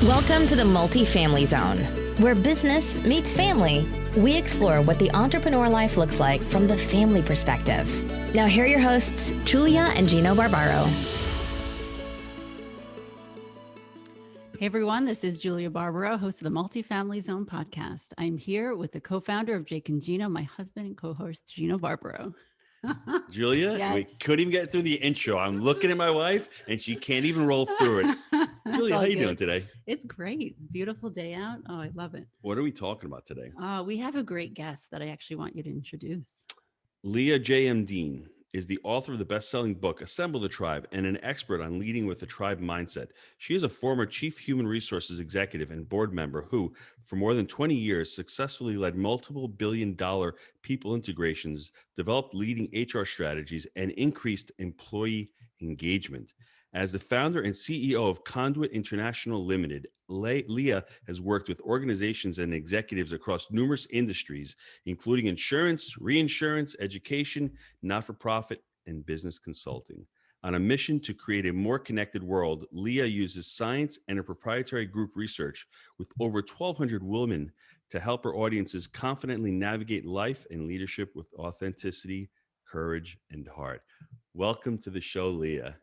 Welcome to the Multifamily Zone, where business meets family. We explore what the entrepreneur life looks like from the family perspective. Now here are your hosts, Julia and Gino Barbaro. Hey everyone, this is Julia Barbaro, host of the Multifamily Zone podcast. I'm here with the co-founder of Jake and Gino, my husband and co-host, Gino Barbaro. Julia, Yes. We couldn't even get through the intro. I'm looking at my wife and she can't even roll through it. Julia, how you doing today? It's great. Beautiful day out. Oh, I love it. What are we talking about today? We have a great guest that I actually want you to introduce. Leah J.M. Dean is the author of the best-selling book, Assemble the Tribe, and an expert on leading with a tribe mindset. She is a former chief human resources executive and board member who, for more than 20 years, successfully led multiple billion-dollar people integrations, developed leading HR strategies, and increased employee engagement. As the founder and CEO of Conduit International Limited, Leah has worked with organizations and executives across numerous industries, including insurance, reinsurance, education, not-for-profit, and business consulting. On a mission to create a more connected world, Leah uses science and a proprietary group research with over 1,200 women to help her audiences confidently navigate life and leadership with authenticity, courage, and heart. Welcome to the show, Leah.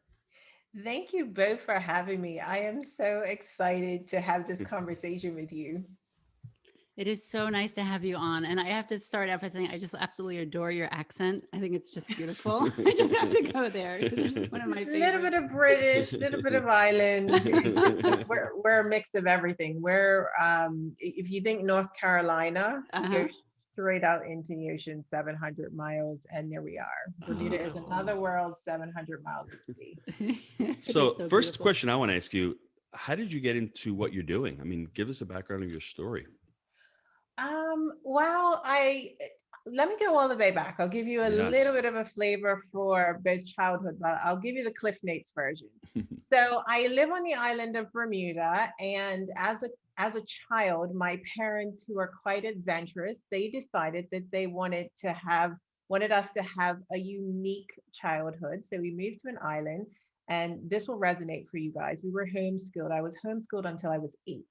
Thank you both for having me. I am so excited to have this conversation with you. It is so nice to have you on. And I have to start out by saying I just absolutely adore your accent. I think it's just beautiful. I just have to go there because it's just one of my favorites. A little bit of British, a little bit of island. We're a mix of everything. We're, if you think North Carolina, you're straight out into the ocean, 700 miles, and there we are. Bermuda is another world, 700 miles of sea. So first question I want to ask you, how did you get into what you're doing? I mean, give us a background of your story. Well, let me go all the way back. I'll give you a little bit of a flavor for both childhood, but I'll give you the Cliff Notes version. So I live on the island of Bermuda, and as a child, my parents, who are quite adventurous, they decided that they wanted us to have a unique childhood. So we moved to an island, and this will resonate for you guys. We were homeschooled. I was homeschooled until I was 8.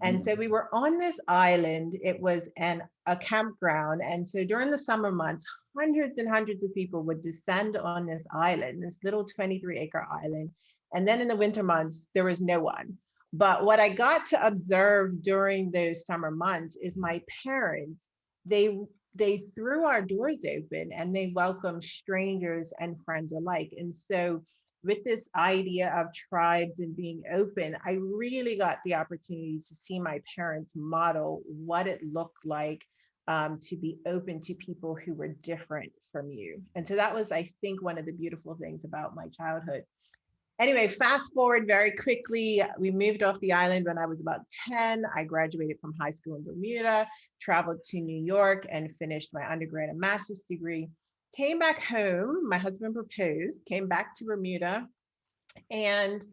And so we were on this island. It was a campground. And so during the summer months, hundreds and hundreds of people would descend on this island, this little 23-acre island. And then in the winter months, there was no one. But what I got to observe during those summer months is my parents, they threw our doors open and they welcomed strangers and friends alike. And so with this idea of tribes and being open, I really got the opportunity to see my parents model what it looked like to be open to people who were different from you. And so that was, I think, one of the beautiful things about my childhood. Anyway, fast forward very quickly, we moved off the island when I was about 10. I graduated from high school in Bermuda, traveled to New York and finished my undergrad and master's degree. Came back home, my husband proposed, came back to Bermuda and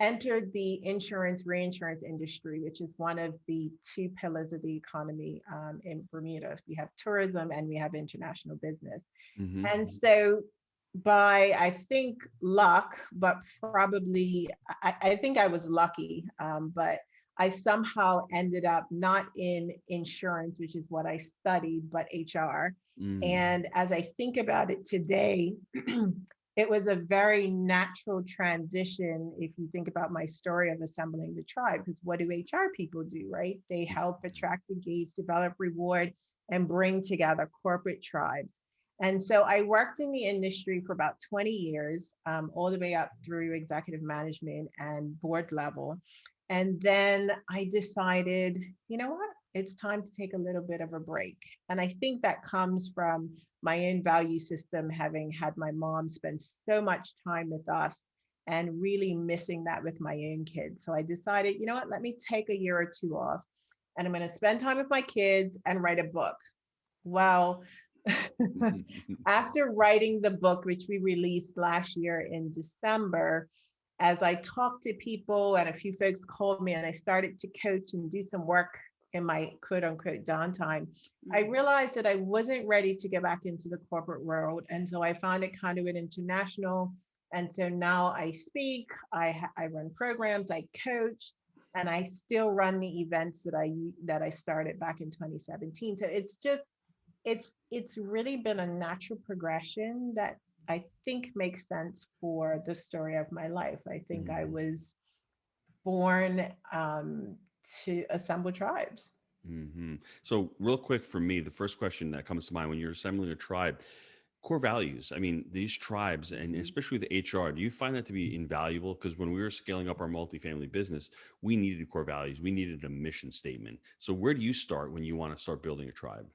entered the insurance, reinsurance industry, which is one of the 2 pillars of the economy in Bermuda. We have tourism and we have international business. Mm-hmm. And so by, I think, luck, but probably, I think I was lucky, but I somehow ended up not in insurance, which is what I studied, but HR. And as I think about it today, it was a very natural transition. If you think about my story of assembling the tribe, because what do HR people do, right? They help attract, engage, develop, reward, and bring together corporate tribes. And so I worked in the industry for about 20 years, all the way up through executive management and board level. And then I decided, you know what, it's time to take a little bit of a break. And I think that comes from my own value system, having had my mom spend so much time with us and really missing that with my own kids. So I decided, you know what, let me take a year or 2 off and I'm going to spend time with my kids and write a book. Well, after writing the book, which we released last year in December, as I talked to people and a few folks called me and I started to coach and do some work in my quote unquote downtime, I realized that I wasn't ready to go back into the corporate world. And so I founded Conduit International. And so now I speak, I run programs, I coach. and I still run the events that I started back in 2017. So it's really been a natural progression that I think makes sense for the story of my life. I think I Mhm. was born to assemble tribes. So, real quick for me, the first question that comes to mind when you're assembling a tribe, core values. I mean, these tribes, and especially the HR, do you find that to be invaluable? Because when we were scaling up our multifamily business, we needed core values, we needed a mission statement. So, where do you start when you want to start building a tribe?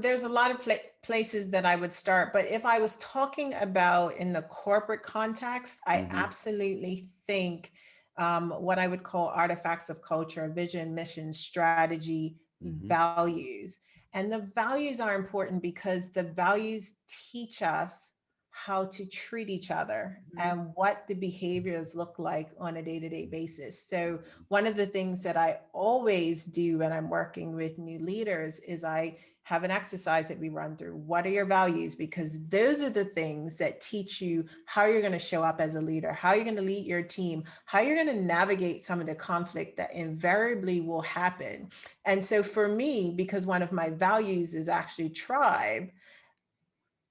There's a lot of places that I would start, but if I was talking about in the corporate context, I Hmm. absolutely think what I would call artifacts of culture, vision, mission, strategy, Hmm. values. And the values are important because the values teach us how to treat each other Mhm. and what the behaviors look like on a day-to-day basis. So one of the things that I always do when I'm working with new leaders is I have an exercise that we run through. What are your values? Because those are the things that teach you how you're going to show up as a leader, how you're going to lead your team, how you're going to navigate some of the conflict that invariably will happen. And so for me, because one of my values is actually tribe,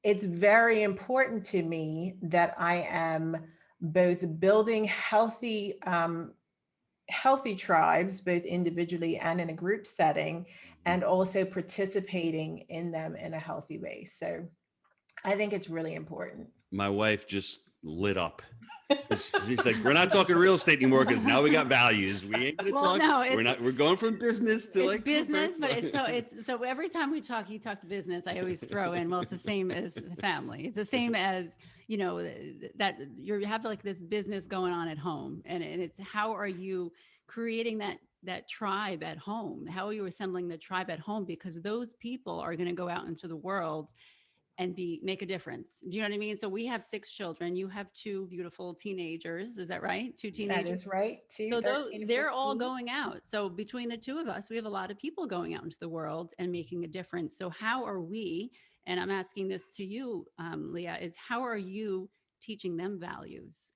it's very important to me that I am both building healthy tribes, both individually and in a group setting, and also participating in them in a healthy way. So I think it's really important. My wife just lit up. She's like, we're not talking real estate anymore because now we got values. We ain't gonna Well, talk. no, We're not. We're going from business to it's like from business, but personal. it's so every time we talk, he talks business. I always throw in, well, it's the same as family. It's the same as, that you have like this business going on at home, and it's how are you creating that tribe at home? How are you assembling the tribe at home? Because those people are going to go out into the world and make a difference. Do you know what I mean? So we have 6 children. You have 2 beautiful teenagers. Is that right? Two That teenagers. is right, too. So 13 and they're all 15. going out. So between the two of us, we have a lot of people going out into the world and making a difference. So how are we? And I'm asking this to you, Leah, is how are you teaching them values?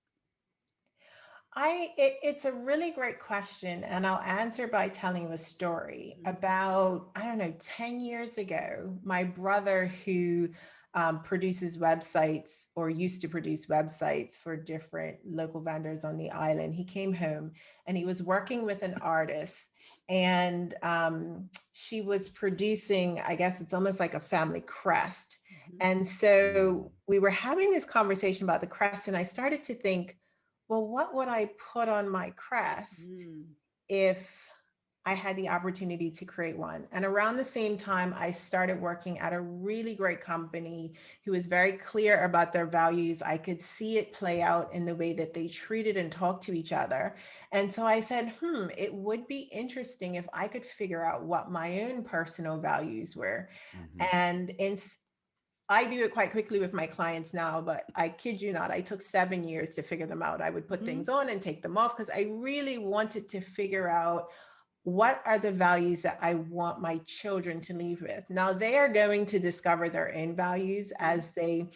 It's a really great question, and I'll answer by telling you a story. Mhm. About, I don't know, 10 years ago, my brother, who produces websites or used to produce websites for different local vendors on the island, he came home and he was working with an artist. And she was producing, I guess it's almost like a family crest. Mhm. And so we were having this conversation about the crest, and I started to think, well, what would I put on my crest Mm. if I had the opportunity to create one? And around the same time, I started working at a really great company who was very clear about their values. I could see it play out in the way that they treated and talked to each other. And so I said, it would be interesting if I could figure out what my own personal values were. Mhm. And I do it quite quickly with my clients now, but I kid you not, I took 7 years to figure them out. I would put Mhm. things on and take them off because I really wanted to figure out what are the values that I want my children to leave with. Now they are going to discover their own values as they,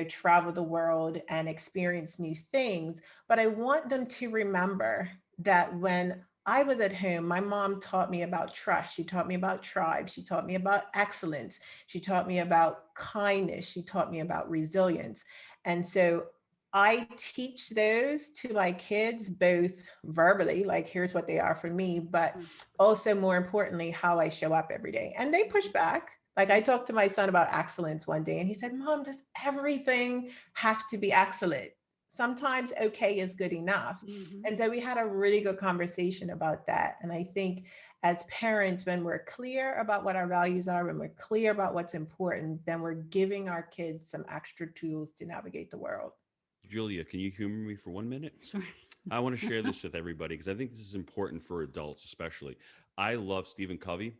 travel the world and experience new things. But I want them to remember that when I was at home, my mom taught me about trust. She taught me about tribe. She taught me about excellence. She taught me about kindness. She taught me about resilience. And so I teach those to my kids, both verbally, like here's what they are for me, but also more importantly, how I show up every day. And they push back. Like I talked to my son about excellence one day and he said, Mom, does everything have to be excellent? Sometimes okay is good enough. Mhm. And so we had a really good conversation about that. And I think as parents, when we're clear about what our values are, when we're clear about what's important, then we're giving our kids some extra tools to navigate the world. Julia, can you humor me for 1 minute? Sure. I want to share this with everybody because I think this is important for adults, especially. I love Stephen Covey.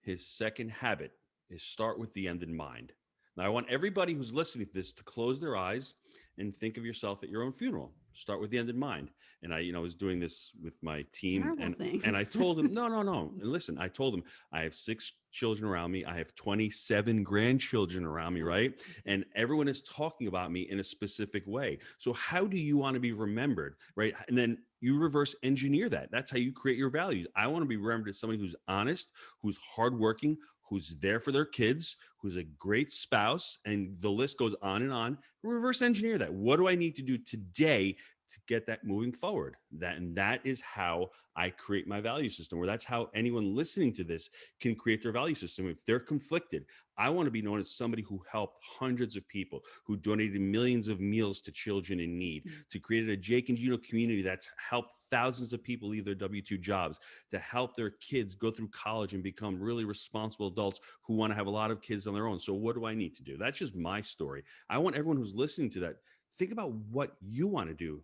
His second habit is start with the end in mind. Now, I want everybody who's listening to this to close their eyes and think of yourself at your own funeral. Start with the end in mind. And I, was doing this with my team, Terrible thing. and I told him, no, no, no. And listen, I told him I have 6 children around me. I have 27 grandchildren around me, right? And everyone is talking about me in a specific way. So how do you want to be remembered, right? And then you reverse engineer that. That's how you create your values. I want to be remembered as somebody who's honest, who's hardworking, who's there for their kids, who's a great spouse, and the list goes on and on. Reverse engineer that. What do I need to do today to get that moving forward? That is how I create my value system, or that's how anyone listening to this can create their value system. If they're conflicted, I want to be known as somebody who helped hundreds of people, who donated millions of meals to children in need, to create a Jake and Gino community that's helped thousands of people leave their W-2 jobs, to help their kids go through college and become really responsible adults who want to have a lot of kids on their own. So what do I need to do? That's just my story. I want everyone who's listening to that, think about what you want to do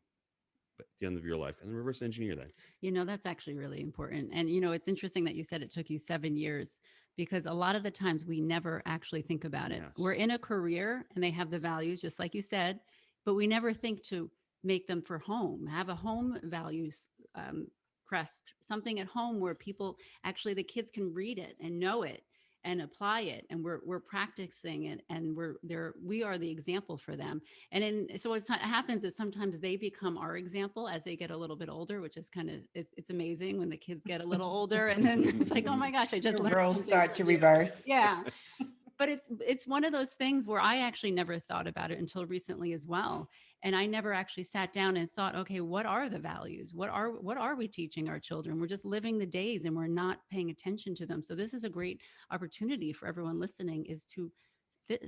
at the end of your life and then reverse engineer that. That's actually really important. And, it's interesting that you said it took you 7 years, because a lot of the times we never actually think about it. Yes. We're in a career and they have the values, just like you said, but we never think to make them for home, have a home values crest, something at home where people actually, the kids can read it and know it and apply it, and we're practicing it, and we are the example for them. So what happens is sometimes they become our example as they get a little bit older, which is kind of it's amazing when the kids get a little older, and then it's like, oh my gosh, I just The learned roles something start to from you. reverse. Yeah. But it's one of those things where I actually never thought about it until recently as well. And I never actually sat down and thought, okay, what are the values? What are we teaching our children? We're just living the days and we're not paying attention to them. So this is a great opportunity for everyone listening, is to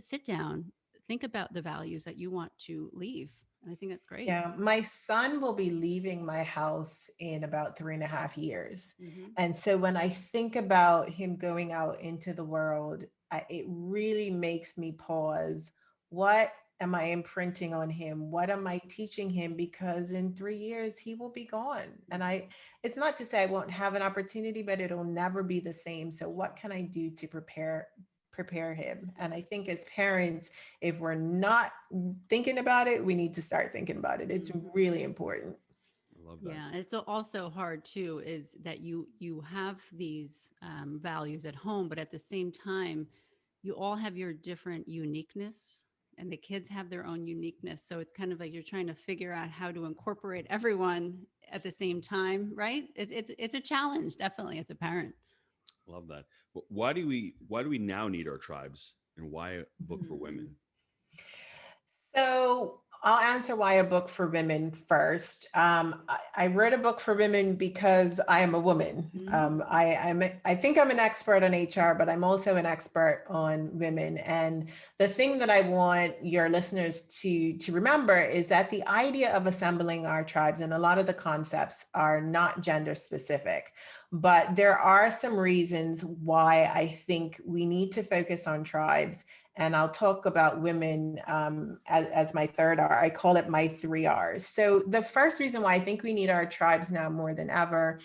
sit down, think about the values that you want to leave. And I think that's great. Yeah, my son will be leaving my house in about 3.5 years. Mm-hmm. And so when I think about him going out into the world, it really makes me pause. What am I imprinting on him? What am I teaching him? Because in 3 years, he will be gone. And it's not to say I won't have an opportunity, but it'll never be the same. So what can I do to prepare him? And I think as parents, if we're not thinking about it, we need to start thinking about it. It's really important. I love that. Yeah, it's also hard too, is that you have these values at home, but at the same time, you all have your different uniqueness, and the kids have their own uniqueness. So it's kind of like you're trying to figure out how to incorporate everyone at the same time, right? It's a challenge, definitely, as a parent. Love that. Why do we now need our tribes, and why a book for women? So I'll answer why a book for women first. I wrote a book for women because I am a woman. I think I'm an expert on HR, but I'm also an expert on women. And the thing that I want your listeners to remember is that the idea of assembling our tribes, and a lot of the concepts are not gender specific, but there are some reasons why I think we need to focus on tribes. And I'll talk about women as my third R. I call it my 3 R's. So the first reason why I think we need our tribes now more than ever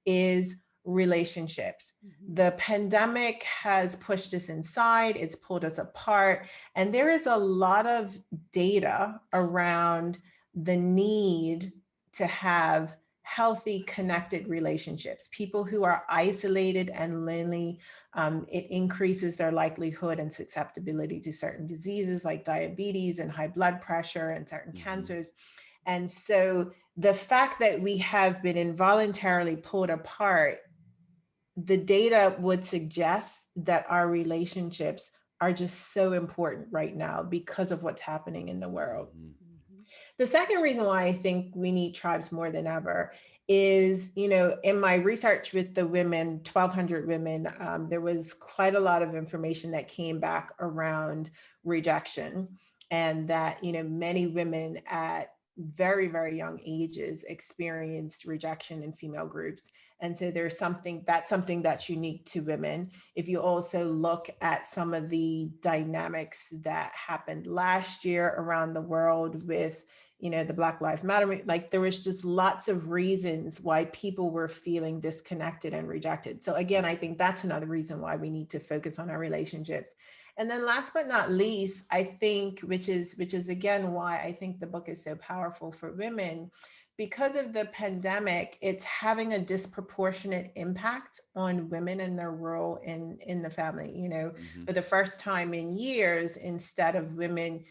is relationships. The pandemic has pushed us inside, it's pulled us apart, and there is a lot of data around the need to have healthy, connected relationships. People who are isolated and lonely, it increases their likelihood and susceptibility to certain diseases like diabetes and high blood pressure and certain cancers. And so the fact that we have been involuntarily pulled apart, the data would suggest that our relationships are just so important right now because of what's happening in the world. The second reason why I think we need tribes more than ever is, in my research with the women, 1,200 women, there was quite a lot of information that came back around rejection, and that, many women at very, very young ages experienced rejection in female groups. And so there's something that's unique to women. If you also look at some of the dynamics that happened last year around the world with, the Black Lives Matter, like there was just lots of reasons why people were feeling disconnected and rejected. So again, I think that's another reason why we need to focus on our relationships. And then last but not least, I think, which is again why I think the book is so powerful for women, because of the pandemic, it's having a disproportionate impact on women and their role in the family. Hmm. For the first time in years, instead of women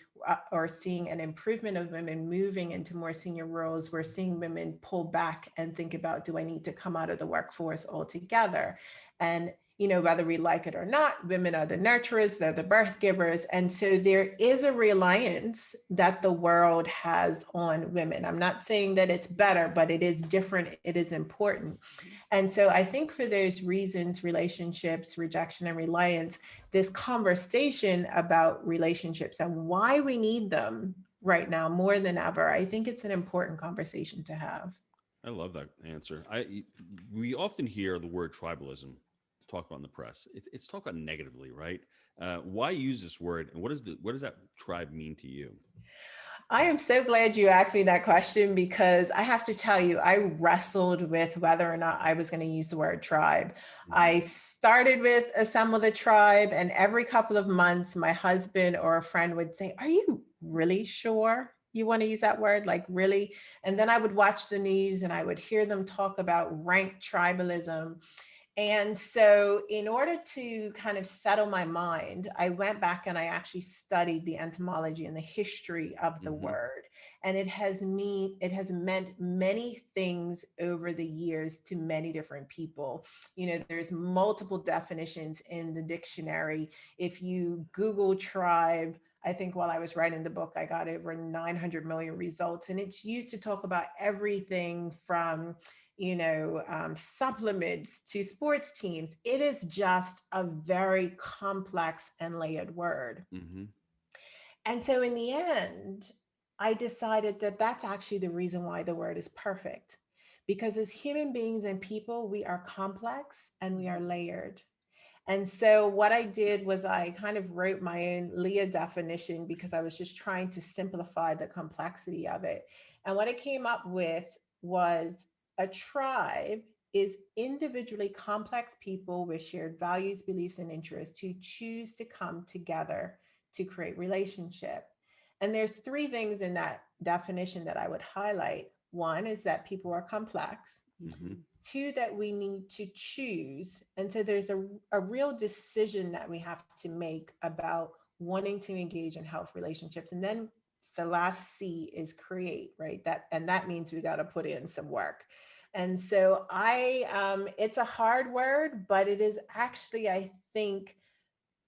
or seeing an improvement of women moving into more senior roles, we're seeing women pull back and think about, do I need to come out of the workforce altogether? And whether we like it or not, women are the nurturers, they're the birth givers. And so there is a reliance that the world has on women. I'm not saying that it's better, but it is different. It is important. And so I think for those reasons, relationships, rejection, and reliance, this conversation about relationships and why we need them right now more than ever, I think it's an important conversation to have. I love that answer. We often hear the word tribalism talked about in the press. It's talked about negatively, right? Why use this word, and what does that tribe mean to you? I am so glad you asked me that question, because I have to tell you, I wrestled with whether or not I was going to use the word tribe. Mhm. I started with assemble the tribe, and every couple of months, my husband or a friend would say, "Are you really sure you want to use that word? Like, really?" And then I would watch the news and I would hear them talk about rank tribalism. And so, in order to kind of settle my mind, I went back and I actually studied the etymology and the history of the Mhm. word. And it has meant many things over the years to many different people. There's multiple definitions in the dictionary. If you Google tribe, I think while I was writing the book, I got over 900 million results. And it's used to talk about everything from supplements to sports teams. It is just a very complex and layered word. Mhm. And so in the end, I decided that that's actually the reason why the word is perfect. Because as human beings and people, we are complex and we are layered. And so what I did was I kind of wrote my own Leah definition, because I was just trying to simplify the complexity of it. And what I came up with was, a tribe is individually complex people with shared values, beliefs, and interests who choose to come together to create relationship. And there's three things in that definition that I would highlight. One is that people are complex. Mhm. Two, that we need to choose. And so there's a real decision that we have to make about wanting to engage in health relationships. And then the last C is create, right? That means we got to put in some work. And so it's a hard word, but it is actually, I think,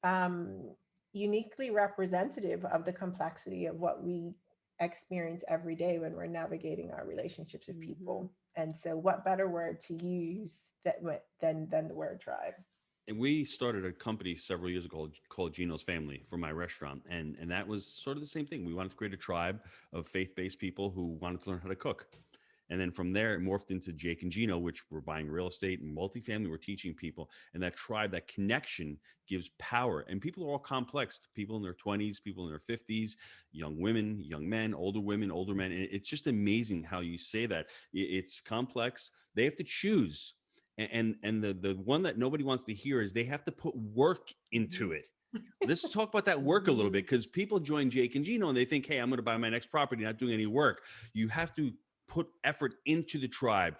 um, uniquely representative of the complexity of what we experience every day when we're navigating our relationships with Mhm. people. And so, what better word to use than the word tribe? And we started a company several years ago called Gino's Family for my restaurant, and that was sort of the same thing. We wanted to create a tribe of faith-based people who wanted to learn how to cook. And then from there, it morphed into Jake and Gino, which we're buying real estate and multifamily. We're teaching people, and that tribe, that connection, gives power. And people are all complex. People in their 20s, people in their 50s, young women, young men, older women, older men. And it's just amazing how you say that. It's complex. They have to choose. And the one that nobody wants to hear is they have to put work into Mhm. it. Let's talk about that work a little Mhm. bit, because people join Jake and Gino and they think, hey, I'm going to buy my next property, not doing any work. You have to put effort into the tribe,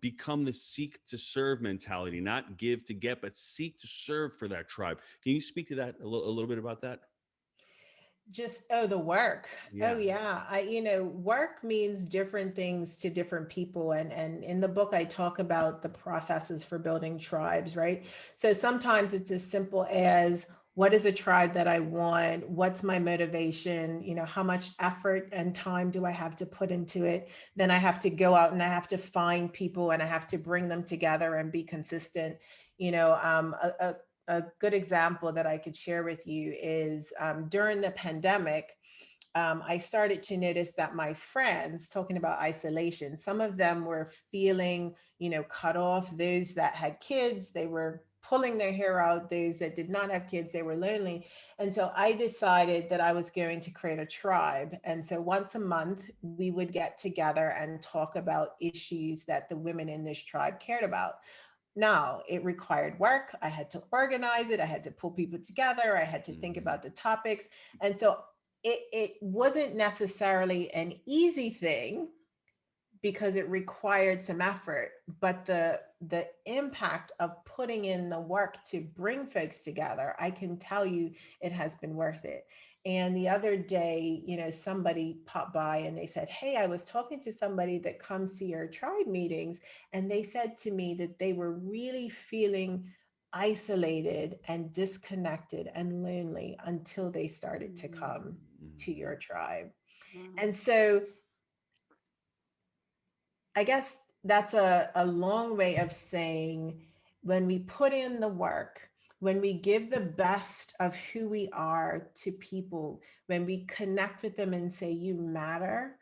become the seek to serve mentality, not give to get, but seek to serve for that tribe. Can you speak to that a little bit about that? Just, oh, the work. Oh Yes. yeah, work means different things to different people. And in the book I talk about the processes for building tribes, right? So sometimes it's as simple as, what is a tribe that I want? What's my motivation? How much effort and time do I have to put into it? Then I have to go out and I have to find people and I have to bring them together and be consistent. A good example that I could share with you is, during the pandemic, I started to notice that my friends, talking about isolation, some of them were feeling, cut off. Those that had kids, they were pulling their hair out. Those that did not have kids, they were lonely. And so I decided that I was going to create a tribe. And so once a month, we would get together and talk about issues that the women in this tribe cared about. Now, it required work. I had to organize it. I had to pull people together. I had to think Mhm. about the topics. And so it wasn't necessarily an easy thing, because it required some effort, but the impact of putting in the work to bring folks together, I can tell you it has been worth it. And the other day, somebody popped by and they said, "Hey, I was talking to somebody that comes to your tribe meetings, and they said to me that they were really feeling isolated and disconnected and lonely until they started to come to your tribe." Wow. And so I guess that's a long way of saying, when we put in the work, when we give the best of who we are to people, when we connect with them and say, "You matter,"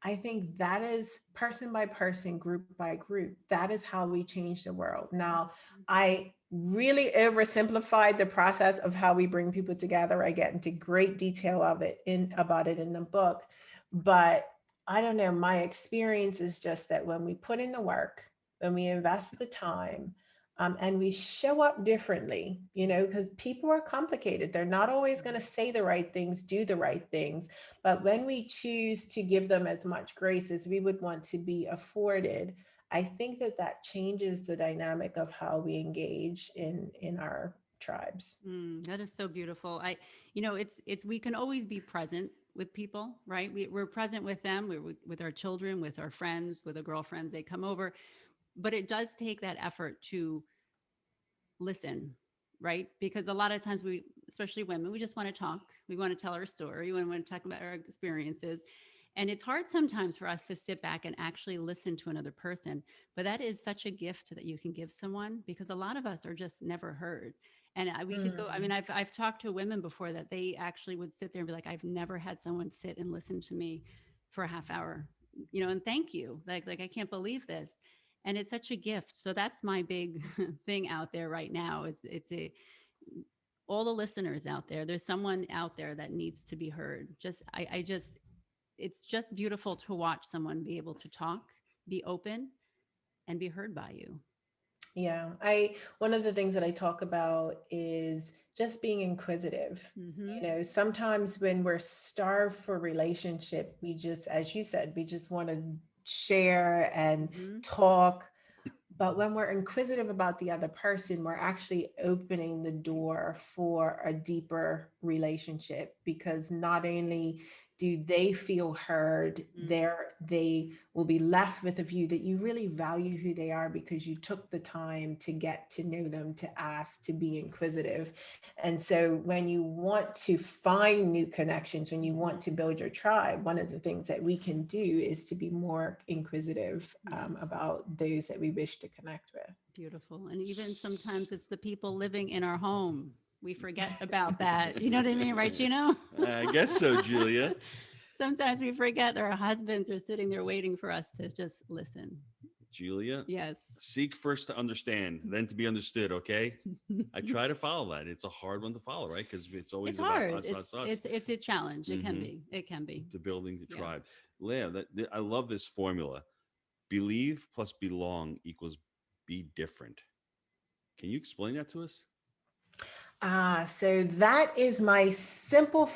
I think that is person by person, group by group. That is how we change the world. Now, I really oversimplified the process of how we bring people together. I get into great detail about it in the book, but I don't know. My experience is just that when we put in the work, when we invest the time, and we show up differently, because people are complicated. They're not always going to say the right things, do the right things. But when we choose to give them as much grace as we would want to be afforded, I think that changes the dynamic of how we engage in our tribes. That is so beautiful. It's we can always be present with people, right? We're present with them, we're with our children, with our friends, with our girlfriends. They come over, but it does take that effort to listen, right? Because a lot of times we, especially women, we just want to talk. We want to tell our story. We want to talk about our experiences. And it's hard sometimes for us to sit back and actually listen to another person. But that is such a gift that you can give someone, because a lot of us are just never heard. And we could go, I mean, Mm. I've talked to women before that they actually would sit there and be like, "I've never had someone sit and listen to me for a half hour, and thank you. Like, I can't believe this." And it's such a gift. So that's my big thing out there right now, is it's a all the listeners out there, there's someone out there that needs to be heard. I just it's just beautiful to watch someone be able to talk, be open, and be heard by you. Yeah, one of the things that I talk about is just being inquisitive. Mm-hmm. Sometimes when we're starved for relationship, we just, as you said, we just want to share and Mm-hmm. talk. But when we're inquisitive about the other person, we're actually opening the door for a deeper relationship, because not only do they feel heard, they will be left with a view that you really value who they are because you took the time to get to know them, to ask, to be inquisitive. And so when you want to find new connections, when you want to build your tribe, one of the things that we can do is to be more inquisitive Yes. about those that we wish to connect with. Beautiful. And even sometimes it's the people living in our home. We forget about that. You know what I mean? Right, Gino? I guess so, Julia. Sometimes we forget that our husbands are sitting there waiting for us to just listen. Julia, Yes. seek first to understand, then to be understood. Okay. I try to follow that. It's a hard one to follow, right? Because it's It's always about hard. us, us, us. It's a challenge. It can hmm be. It can be. To building the Yeah. tribe. Leah, I love this formula. Believe plus belong equals be different. Can you explain that to us? So that is my simple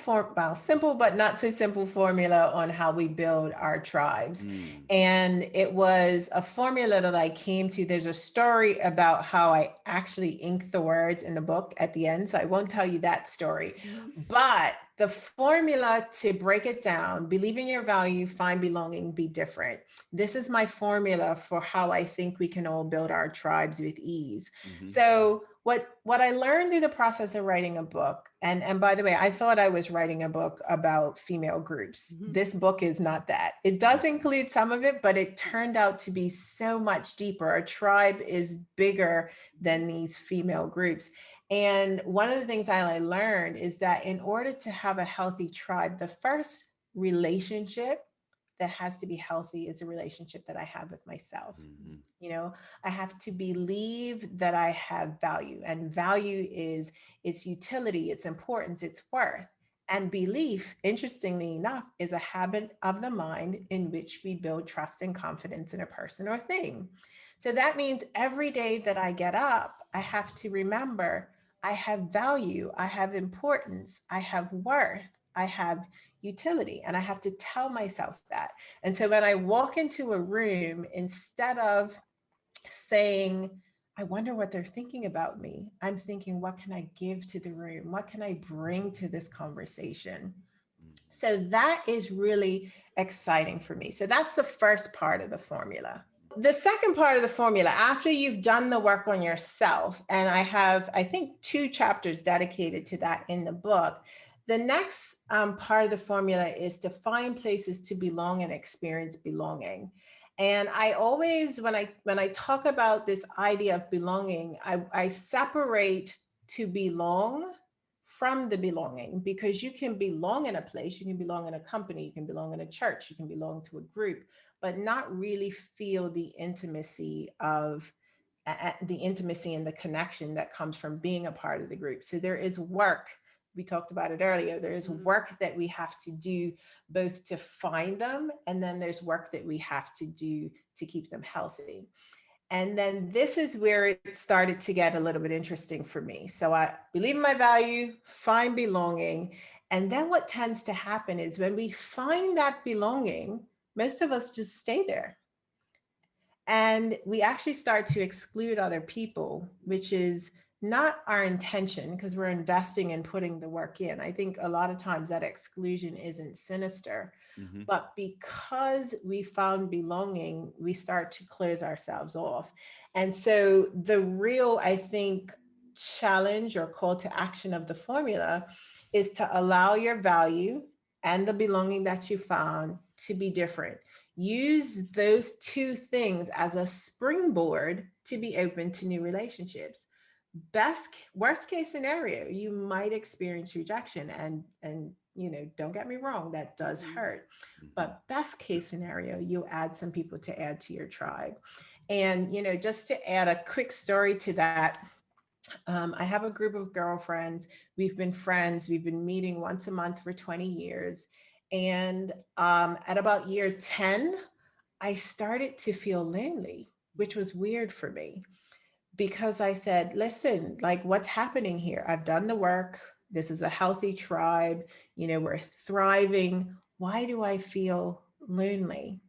but not so simple formula on how we build our tribes. Mm. And it was a formula that I came to. There's a story about how I actually inked the words in the book at the end. So I won't tell you that story. Mhm. But the formula, to break it down: believe in your value, find belonging, be different. This is my formula for how I think we can all build our tribes with ease. hmm So what I learned through the process of writing a book, and by the way, I thought I was writing a book about female groups. Mhm. This book is not that. It does include some of it, but it turned out to be so much deeper. A tribe is bigger than these female groups. And one of the things I learned is that in order to have a healthy tribe, the first relationship that has to be healthy is a relationship that I have with myself. hmm You know, I have to believe that I have value, and value is its utility, its importance, its worth. And belief, interestingly enough, is a habit of the mind in which we build trust and confidence in a person or thing. So that means every day that I get up, I have to remember I have value, I have importance, I have worth, I have utility. And I have to tell myself that. And so when I walk into a room, instead of saying, I wonder what they're thinking about me, I'm thinking, what can I give to the room? What can I bring to this conversation? So that is really exciting for me. So that's the first part of the formula. The second part of the formula, after you've done the work on yourself, and I have, I think, 2 chapters dedicated to that in the book. The next part of the formula is to find places to belong and experience belonging. And I always, when I talk about this idea of belonging, I separate to belong from the belonging, because you can belong in a place, you can belong in a company, you can belong in a church, you can belong to a group, but not really feel the intimacy of the intimacy and the connection that comes from being a part of the group. So there is work. We talked about it earlier. There is work that we have to do both to find them, and then there's work that we have to do to keep them healthy. And then this is where it started to get a little bit interesting for me. So I believe in my value, find belonging. And then what tends to happen is when we find that belonging, most of us just stay there. And we actually start to exclude other people, which is not our intention, because we're investing and putting the work in. I think a lot of times that exclusion isn't sinister, but because we found belonging, we start to close ourselves off. And so the real, I think, challenge or call to action of the formula is to allow your value and the belonging that you found to be different. Use those 2 things as a springboard to be open to new relationships. Worst case scenario, you might experience rejection, and don't get me wrong, that does hurt. But best case scenario, you'll add some people to add to your tribe. And just to add a quick story to that, I have a group of girlfriends. We've been friends. We've been meeting once a month for 20 years. And at about year 10, I started to feel lonely, which was weird for me, because I said, listen, like, what's happening here? I've done the work. This is a healthy tribe. We're thriving. Why do I feel lonely?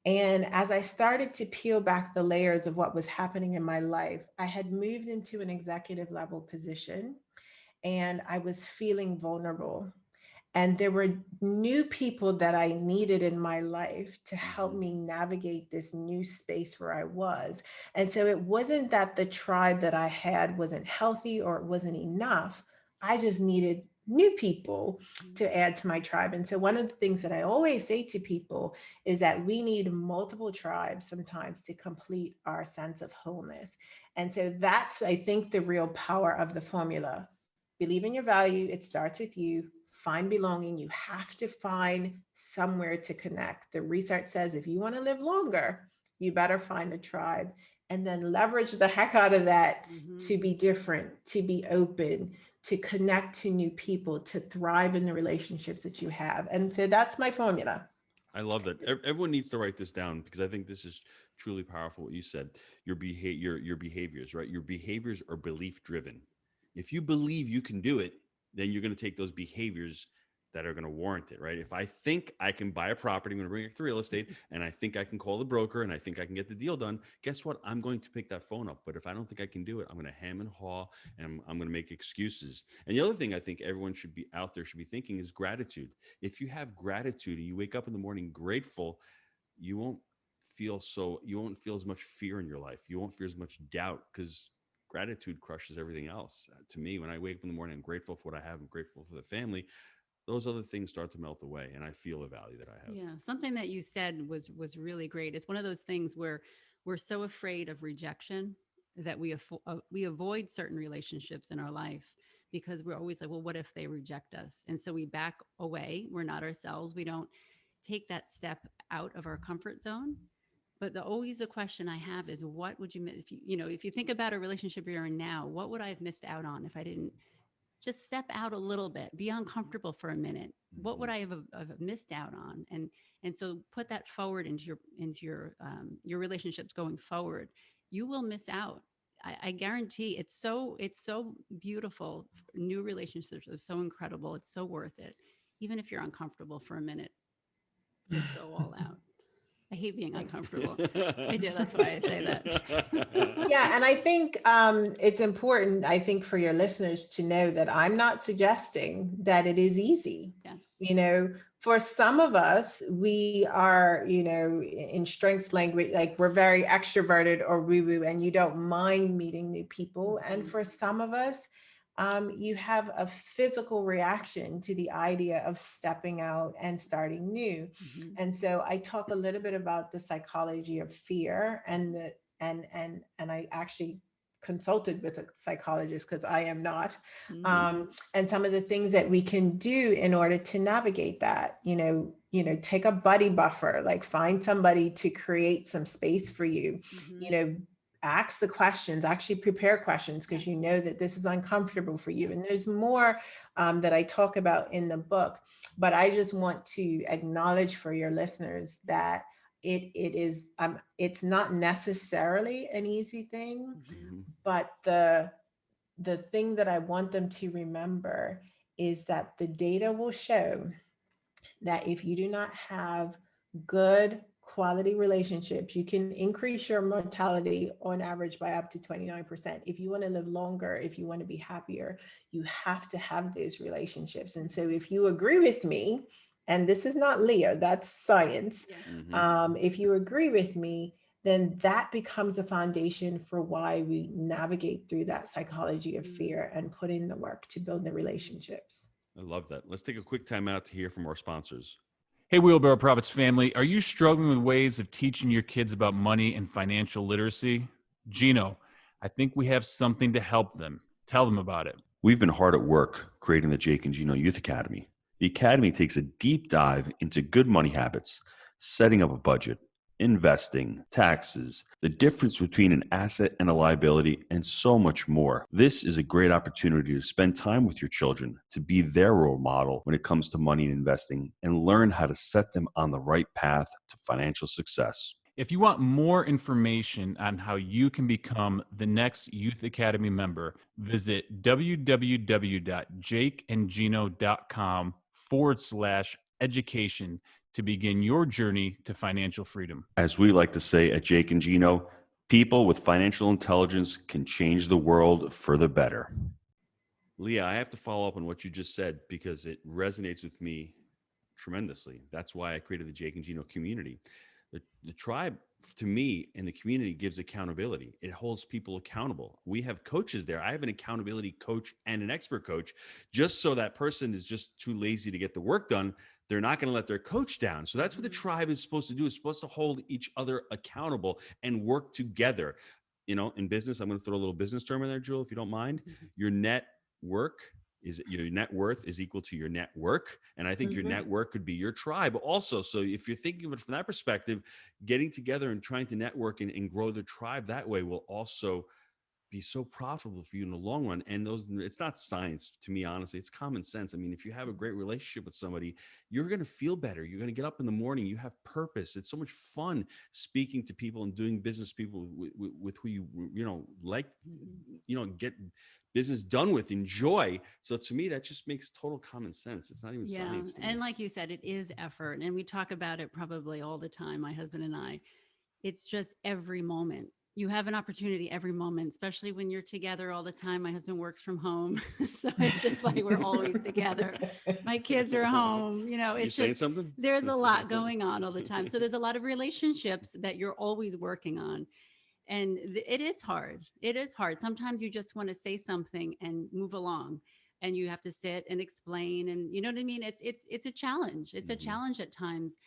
And as I started to peel back the layers of what was happening in my life, I had moved into an executive level position, and I was feeling vulnerable. And there were new people that I needed in my life to help me navigate this new space where I was. And so it wasn't that the tribe that I had wasn't healthy or it wasn't enough. I just needed new people to add to my tribe. And so one of the things that I always say to people is that we need multiple tribes sometimes to complete our sense of wholeness. And so that's, I think, the real power of the formula. Believe in your value. It starts with you. Find belonging. You have to find somewhere to connect. The research says if you want to live longer, you better find a tribe, and then leverage the heck out of that to be different, to be open, to connect to new people, to thrive in the relationships that you have. And so that's my formula. I love that. Everyone needs to write this down, because I think this is truly powerful. What you said, your behaviors, right? Your behaviors are belief driven. If you believe you can do it, then you're going to take those behaviors that are going to warrant it, right? If I think I can buy a property, I'm going to bring it to real estate, and I think I can call the broker, and I think I can get the deal done, guess what? I'm going to pick that phone up. But if I don't think I can do it, I'm going to hem and haw, and I'm going to make excuses. And the other thing I think everyone should be out there should be thinking is gratitude. If you have gratitude and you wake up in the morning grateful, you won't you won't feel as much fear in your life. You won't feel as much doubt, because gratitude crushes everything else. To me, when I wake up in the morning, I'm grateful for what I have. I'm grateful for the family. Those other things start to melt away, and I feel the value that I have. Yeah, something that you said was really great. It's one of those things where we're so afraid of rejection that we avoid certain relationships in our life because we're always like, well, what if they reject us? And so we back away. We're not ourselves. We don't take that step out of our comfort zone. But always the question I have is, what would you, if if you think about a relationship you're in now, what would I have missed out on if I didn't just step out a little bit, be uncomfortable for a minute? What would I have missed out on? And so put that forward into your relationships going forward. You will miss out. I guarantee it's so beautiful. New relationships are so incredible. It's so worth it. even if you're uncomfortable for a minute, just go all out. I hate being uncomfortable. I do. That's why I say that. Yeah, and I think it's important, I think, for your listeners to know that I'm not suggesting that it is easy. Yes. You know, for some of us, we are, you know, in strengths language, like we're very extroverted or woo-woo, and you don't mind meeting new people. And for some of us, you have a physical reaction to the idea of stepping out and starting new. And so I talk a little bit about the psychology of fear and the and I actually consulted with a psychologist because I am not. And some of the things that we can do in order to navigate that, take a buddy buffer, like find somebody to create some space for you, ask the questions, actually prepare questions because you know that this is uncomfortable for you. And there's more that I talk about in the book, but I just want to acknowledge for your listeners that it's not necessarily an easy thing, but the thing that I want them to remember is that the data will show that if you do not have good quality relationships, you can increase your mortality on average by up to 29%. If you want to live longer, if you want to be happier, you have to have those relationships. And so if you agree with me, and this is not Leah, that's science. If you agree with me, then that becomes a foundation for why we navigate through that psychology of fear and put in the work to build the relationships. I love that. Let's take a quick time out to hear from our sponsors. Hey, Wheelbarrow Profits family, are you struggling with ways of teaching your kids about money and financial literacy? Gino, I think we have something to help them. Tell them about it. We've been hard at work creating the Jake and Gino Youth Academy. The Academy takes a deep dive into good money habits, setting up a budget, investing, taxes, the difference between an asset and a liability, and so much more. This is a great opportunity to spend time with your children, to be their role model when it comes to money and investing, and learn how to set them on the right path to financial success. If you want more information on how you can become the next Youth Academy member, visit www.jakeandgino.com/education to begin your journey to financial freedom. As we like to say at Jake and Gino, people with financial intelligence can change the world for the better. Leah, I have to follow up on what you just said because it resonates with me tremendously. That's why I created the Jake and Gino community. The tribe, to me, and the community gives accountability. It holds people accountable. We have coaches there. I have an accountability coach and an expert coach, just so that person is just too lazy to get the work done. They're not going to let their coach down. So that's what the tribe is supposed to do. It's supposed to hold each other accountable and work together. In business, I'm going to throw a little business term in there, Jewel, if you don't mind. Your net worth is equal to your network. And I think your network could be your tribe also. So if you're thinking of it from that perspective, getting together and trying to network and grow the tribe that way will also be so profitable for you in the long run. And it's not science to me, honestly, it's common sense. I mean, if you have a great relationship with somebody, you're going to feel better. You're going to get up in the morning. You have purpose. It's so much fun speaking to people and doing business people with who get business done with, enjoy. So to me, that just makes total common sense. It's not even science to me. And like you said, it is effort. And we talk about it probably all the time, my husband and I. It's just every moment. You have an opportunity every moment, especially when you're together all the time. My husband works from home. So it's just like we're always together. My kids are home. It's saying something? There's a lot going on all the time. So there's a lot of relationships that you're always working on. And it is hard. It is hard. Sometimes you just want to say something and move along, and you have to sit and explain. And you know what I mean? It's a challenge. It's a challenge at times,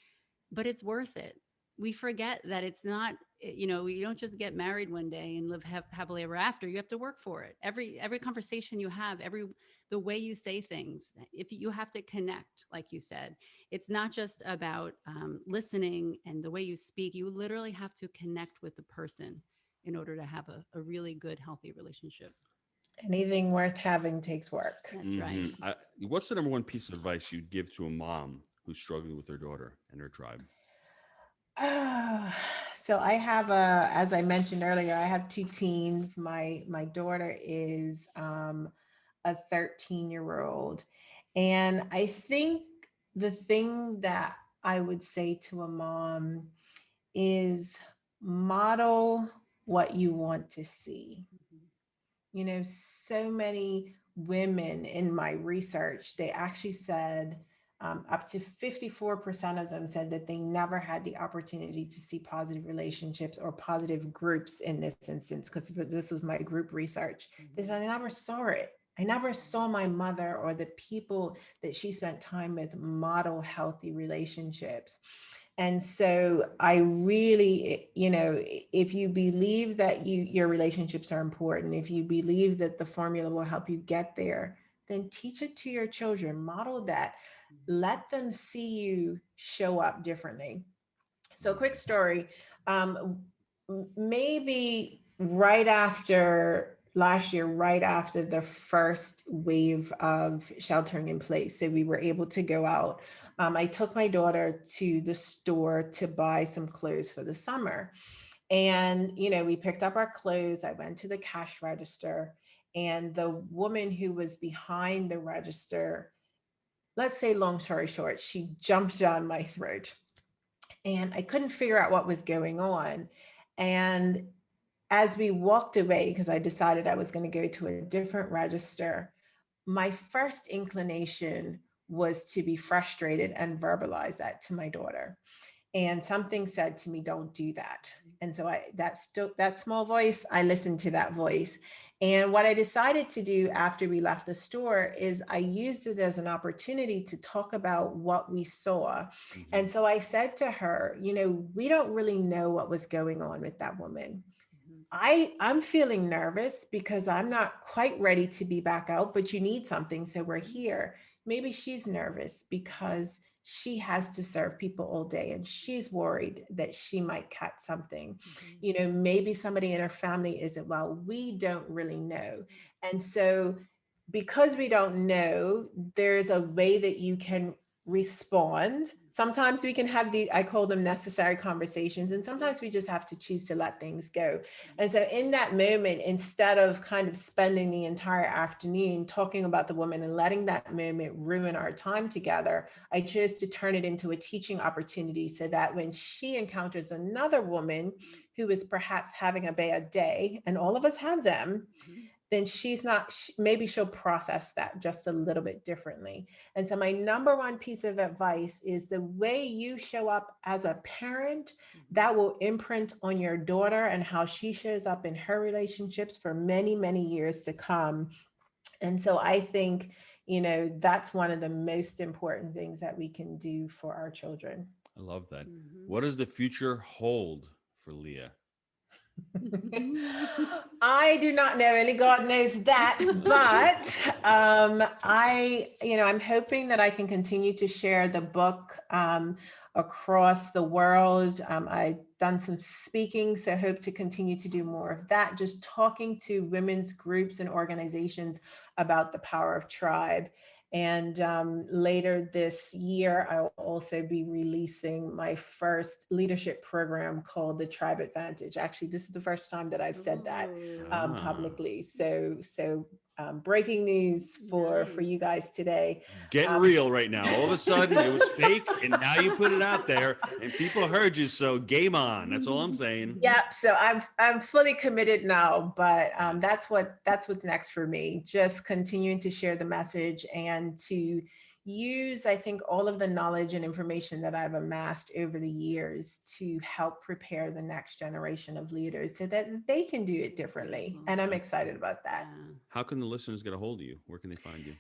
but it's worth it. We forget that it's not, you don't just get married one day and live happily ever after. You have to work for it. Every conversation you have, the way you say things, if you have to connect, like you said, it's not just about listening and the way you speak. You literally have to connect with the person in order to have a really good, healthy relationship. Anything worth having takes work. That's right. What's the number one piece of advice you'd give to a mom who's struggling with their daughter and her tribe? So I have as I mentioned earlier, I have two teens. My daughter is a 13-year-old. And I think the thing that I would say to a mom is model what you want to see. You know, so many women in my research, they actually said up to 54% of them said that they never had the opportunity to see positive relationships or positive groups in this instance, because this was my group research. They said, I never saw it. I never saw my mother or the people that she spent time with model healthy relationships. And so I really, you know, if you believe that your relationships are important, if you believe that the formula will help you get there, then teach it to your children, model that, let them see you show up differently. So quick story, um, maybe right after last year, right after the first wave of sheltering in place, so we were able to go out. I took my daughter to the store to buy some clothes for the summer. And, you know, we picked up our clothes. I went to the cash register, and the woman who was behind the register, let's say long story short, she jumped down my throat and I couldn't figure out what was going on. And as we walked away, because I decided I was going to go to a different register, my first inclination was to be frustrated and verbalize that to my daughter. And something said to me, don't do that. And so that small voice, I listened to that voice. And what I decided to do after we left the store is I used it as an opportunity to talk about what we saw. And so I said to her, you know, we don't really know what was going on with that woman. I'm feeling nervous because I'm not quite ready to be back out, but you need something. So we're here. Maybe she's nervous because she has to serve people all day and she's worried that she might catch something. You know, maybe somebody in her family isn't well. We don't really know. And so because we don't know, there's a way that you can respond. Sometimes we can have I call them necessary conversations, and sometimes we just have to choose to let things go. And so in that moment, instead of kind of spending the entire afternoon talking about the woman and letting that moment ruin our time together, I chose to turn it into a teaching opportunity so that when she encounters another woman who is perhaps having a bad day, and all of us have them, then she's not, maybe she'll process that just a little bit differently. And so my number one piece of advice is the way you show up as a parent, that will imprint on your daughter and how she shows up in her relationships for many, many years to come. And so I think, you know, that's one of the most important things that we can do for our children. I love that. What does the future hold for Leah? I do not know, only God knows that, but I'm hoping that I can continue to share the book across the world. I've done some speaking, so hope to continue to do more of that, just talking to women's groups and organizations about the power of tribe. And later this year, I'll also be releasing my first leadership program called the Tribe Advantage. Actually, this is the first time that I've said that publicly. So breaking news for you guys today. Getting real right now. All of a sudden, it was fake, and now you put it out there, and people heard you. So game on. That's all I'm saying. Yeah. So I'm fully committed now, but that's what's next for me. Just continuing to share the message and to use, I think, all of the knowledge and information that I've amassed over the years to help prepare the next generation of leaders so that they can do it differently. And I'm excited about that. How can the listeners get a hold of you? Where can they find you?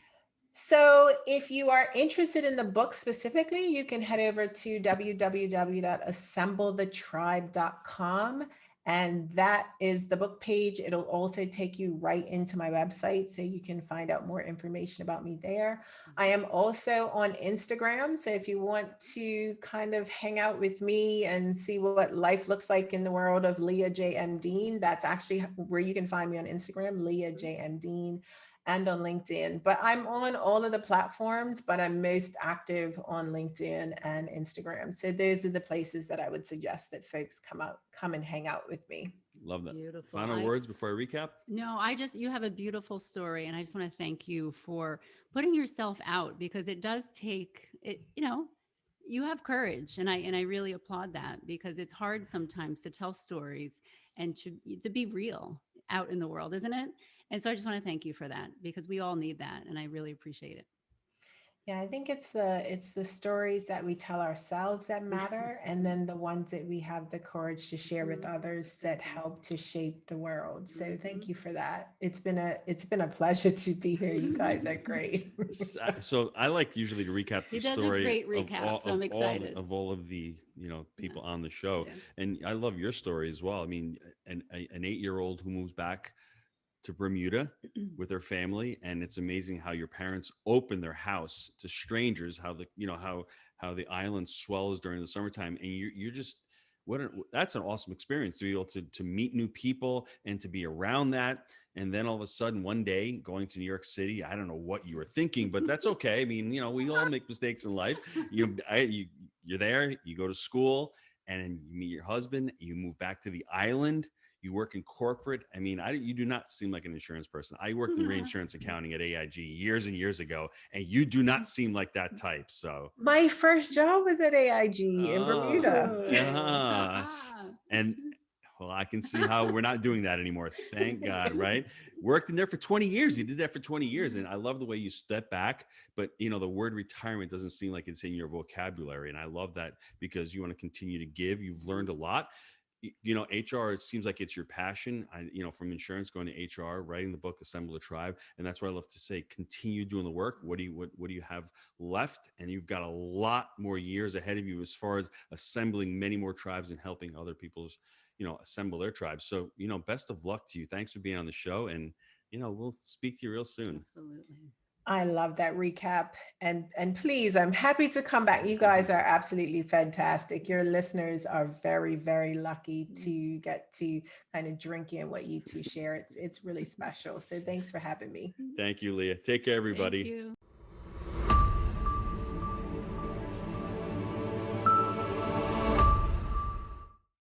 So if you are interested in the book specifically, you can head over to www.assemblethetribe.com. And that is the book page. It'll also take you right into my website, so you can find out more information about me there. I am also on Instagram. So if you want to kind of hang out with me and see what life looks like in the world of Leah J. M. Dean, that's actually where you can find me on Instagram, Leah J. M. Dean, and on LinkedIn. But I'm on all of the platforms, but I'm most active on LinkedIn and Instagram. So those are the places that I would suggest that folks come and hang out with me. Love that. Beautiful. Final words before I recap? No, you have a beautiful story. And I just want to thank you for putting yourself out, because it does take it, you have courage. And I really applaud that, because it's hard sometimes to tell stories and to be real out in the world, isn't it? And so I just want to thank you for that, because we all need that. And I really appreciate it. Yeah, I think it's the stories that we tell ourselves that matter, and then the ones that we have the courage to share with others that help to shape the world. So thank you for that. It's been a pleasure to be here. You guys are great. So I like usually to recap the He does a story great recap, so I'm excited. of all of the people on the show, Yeah. and I love your story as well. I mean, an 8-year-old who moves back to Bermuda with their family, and it's amazing how your parents open their house to strangers, how how the island swells during the summertime, and you're just that's an awesome experience to be able to meet new people and to be around that. And then all of a sudden one day going to New York City, I don't know what you were thinking, but that's okay. I mean, we all make mistakes in life. You're there, you go to school, and you meet your husband, you move back to the island. You work in corporate. I mean, you do not seem like an insurance person. I worked in reinsurance accounting at AIG years and years ago, and you do not seem like that type. So My first job was at AIG in Bermuda. And well, I can see how we're not doing that anymore. Thank God, right? Worked in there for 20 years. You did that for 20 years. And I love the way you step back, but the word retirement doesn't seem like it's in your vocabulary. And I love that, because you want to continue to give. You've learned a lot. HR, it seems like it's your passion. From insurance going to HR, writing the book, Assemble the Tribe. And that's what I love to say, continue doing the work. What do you have left? And you've got a lot more years ahead of you as far as assembling many more tribes and helping other people's, assemble their tribes. So, best of luck to you. Thanks for being on the show. And, we'll speak to you real soon. Absolutely. I love that recap. And please, I'm happy to come back. You guys are absolutely fantastic. Your listeners are very, very lucky to get to kind of drink in what you two share. It's really special. So thanks for having me. Thank you, Leah. Take care, everybody. Thank you.